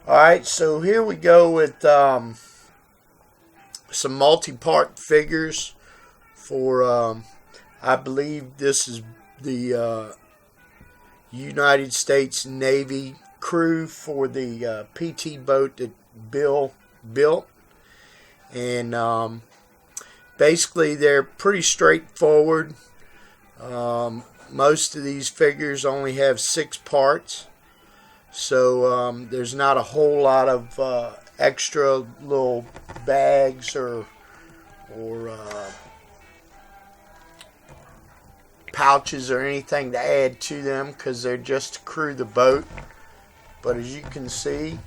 Alright, so here we go with some multi-part figures for, I believe this is the United States Navy crew for the PT boat that Bill built. And basically they're pretty straightforward. Most of these figures only have 6 parts. So there's not a whole lot of extra little bags or pouches or anything to add to them, because they're just to crew the boat. But as you can see,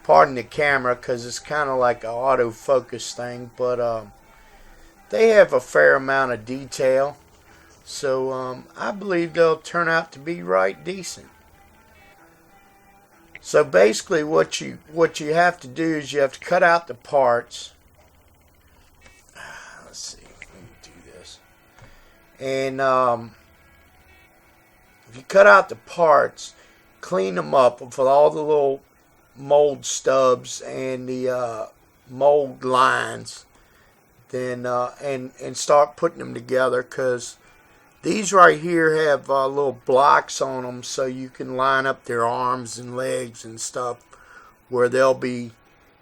pardon the camera because it's kind of like an autofocus thing, but they have a fair amount of detail. So I believe they'll turn out to be right decent. So basically what you have to do is you have to cut out the parts. Let's see, let me do this. And if you cut out the parts, clean them up with all the little mold stubs and the mold lines, then and start putting them together, because these right here have little blocks on them, so you can line up their arms and legs and stuff where they'll be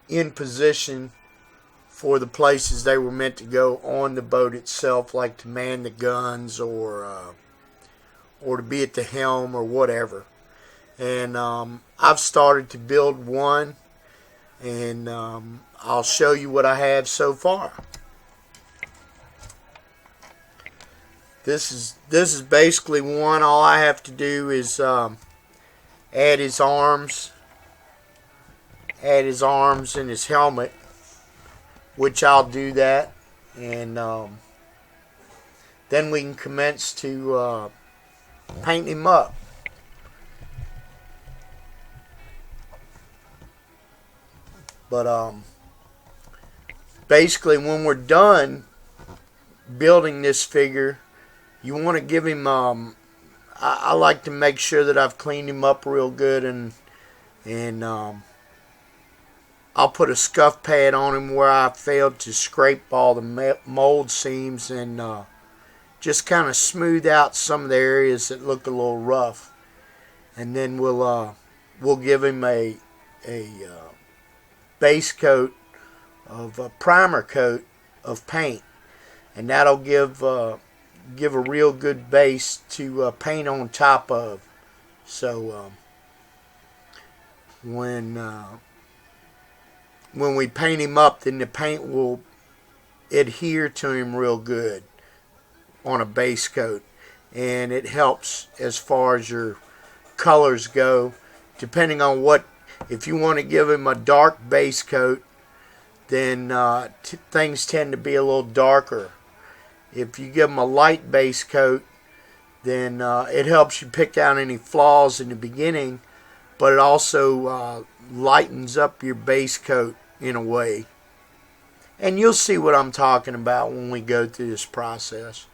in position for the places they were meant to go on the boat itself, like to man the guns or to be at the helm or whatever. And I've started to build one, and I'll show you what I have so far. This is basically one. All I have to do is add his arms and his helmet, which I'll do that, and then we can commence to paint him up. But basically, when we're done building this figure, you want to give him, I like to make sure that I've cleaned him up real good, and I'll put a scuff pad on him where I failed to scrape all the mold seams, and just kind of smooth out some of the areas that look a little rough. And then we'll give him a base coat of a primer coat of paint, and that'll give a real good base to paint on top of. So when we paint him up, then the paint will adhere to him real good on a base coat, and it helps as far as your colors go, depending on what. If you want to give him a dark base coat, then things tend to be a little darker. If you give them a light base coat, then it helps you pick out any flaws in the beginning, but it also lightens up your base coat in a way. And you'll see what I'm talking about when we go through this process.